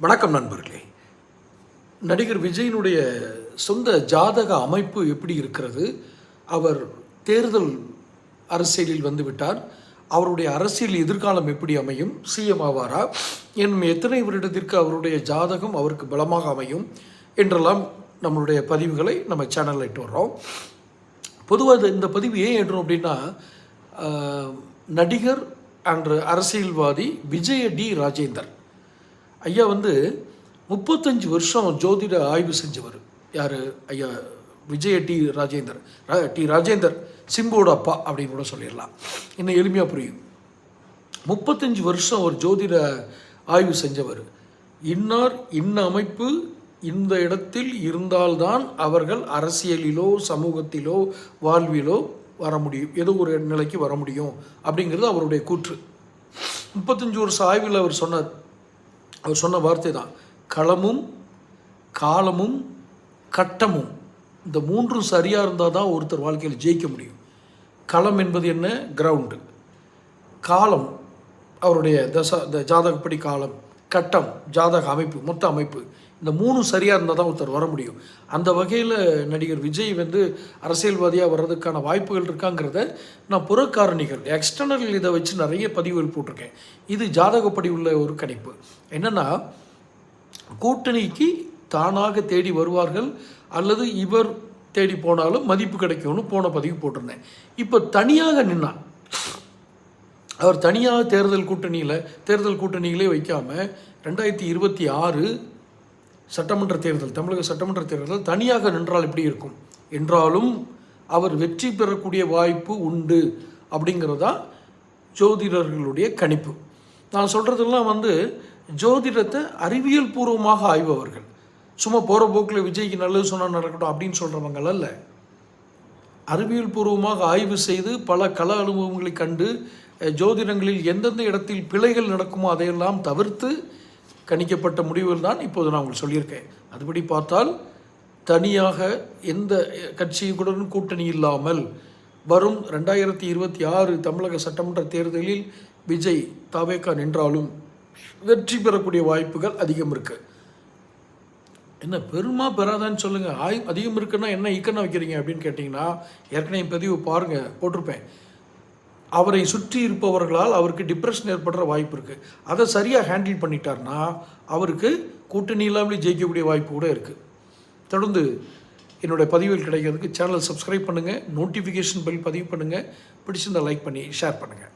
வணக்கம் நண்பர்களே. நடிகர் விஜயினுடைய சொந்த ஜாதக அமைப்பு எப்படி இருக்கிறது? அவர் தேர்தல் அரசியலில் வந்துவிட்டார். அவருடைய அரசியல் எதிர்காலம் எப்படி அமையும்? சிஎம் ஆவாரா? இன்னும் எத்தனை வருடத்திற்கு அவருடைய ஜாதகம் அவருக்கு பலமாக அமையும் என்றெல்லாம் நம்மளுடைய பதிவுகளை நம்ம சேனலில் இட்டு வர்றோம். பொதுவாக இந்த பதிவு ஏன் ஏற்றோம் அப்படின்னா, நடிகர் அன்று அரசியல்வாதி விஜய டி ராஜேந்தர் ஐயா 35 வருஷம் ஜோதிட ஆய்வு செஞ்சவர். யார் ஐயா? விஜய டி ராஜேந்தர் சிம்போட அப்பா அப்படின்னு கூட சொல்லிடலாம், இன்னும் எளிமையாக புரியும். 35 வருஷம் ஒரு ஜோதிட ஆய்வு செஞ்சவர். இன்னார் இன்ன அமைப்பு இந்த இடத்தில் இருந்தால்தான் அவர்கள் அரசியலிலோ சமூகத்திலோ வாழ்விலோ வர முடியும், ஏதோ ஒரு நிலைக்கு வர முடியும் அப்படிங்கிறது அவருடைய கூற்று. 35 வருஷம் ஆய்வில் அவர் சொன்ன வார்த்தை தான், களமும் காலமும் கட்டமும் இந்த மூன்றும் சரியாக இருந்தால் தான் ஒருத்தர் வாழ்க்கையில் ஜெயிக்க முடியும். களம் என்பது என்ன? கிரவுண்டு. காலம் அவருடைய ஜாதகப்படி காலம், கட்டம் ஜாதக அமைப்பு, மொத்த அமைப்பு, இந்த மூணும் சரியாக இருந்தால் தான் ஒருத்தர் வர முடியும். அந்த வகையில் நடிகர் விஜய் அரசியல்வாதியாக வர்றதுக்கான வாய்ப்புகள் இருக்காங்கிறத நான் புறக்காரணிகள் எக்ஸ்டர்னல் இதை வச்சு நிறைய பதிவுகள் போட்டிருக்கேன். இது ஜாதகப்படி உள்ள ஒரு கணிப்பு. என்னென்னா, கூட்டணிக்கு தானாக தேடி வருவார்கள் அல்லது இவர் தேடி போனாலும் மதிப்பு கிடைக்கும்னு போன பதிவு போட்டிருந்தேன். இப்போ தனியாக நின்னான் அவர், தனியாக தேர்தல் கூட்டணிகளே வைக்காமல் 2026 சட்டமன்ற தேர்தல், தமிழக சட்டமன்ற தேர்தல் தனியாக நின்றால் எப்படி இருக்கும் என்றாலும் அவர் வெற்றி பெறக்கூடிய வாய்ப்பு உண்டு அப்படிங்கிறதா ஜோதிடர்களுடைய கணிப்பு. நான் சொல்கிறதெல்லாம் ஜோதிடத்தை அறிவியல் பூர்வமாக ஆய்பவர்கள், சும்மா போகிற போக்கில் விஜய்க்கு நல்லது சொன்னால் நடக்கட்டும் அப்படின்னு சொல்கிறவங்கள் அல்ல. அறிவியல் பூர்வமாக ஆய்வு செய்து பல கள அனுபவங்களை கண்டு ஜோதிடங்களில் எந்தெந்த இடத்தில் பிழைகள் நடக்குமோ அதையெல்லாம் தவிர்த்து கணிக்கப்பட்ட முடிவுகள் தான் இப்போது நான் உங்களுக்கு சொல்லியிருக்கேன். அதுபடி பார்த்தால் தனியாக எந்த கட்சியுடன் கூட்டணி இல்லாமல் வரும் 2026 தமிழக சட்டமன்ற தேர்தலில் விஜய் தவேகா நின்றாலும் வெற்றி பெறக்கூடிய வாய்ப்புகள் அதிகம் இருக்குது. என்ன பெருமா பெறாதான்னு சொல்லுங்கள். அதிகம் இருக்குன்னா என்ன இக்கண்ணா வைக்கிறீங்க அப்படின்னு கேட்டிங்கன்னா, ஏற்கனவே பதிவு பாருங்கள், போட்டிருப்பேன். அவரை சுற்றி இருப்பவர்களால் அவருக்கு டிப்ரெஷன் ஏற்படுற வாய்ப்பு இருக்குது. அதை சரியாக ஹேண்டில் பண்ணிட்டார்னா அவருக்கு கூட்டணி இல்லாமலே ஜெயிக்கக்கூடிய வாய்ப்பு கூட இருக்குது. தொடர்ந்து என்னுடைய பதிவுகள் கிடைக்கிறதுக்கு சேனலை சப்ஸ்கிரைப் பண்ணுங்கள், நோட்டிஃபிகேஷன் பெல் பதிவு பண்ணுங்கள், பிடிச்சிருந்தால் லைக் பண்ணி ஷேர் பண்ணுங்கள்.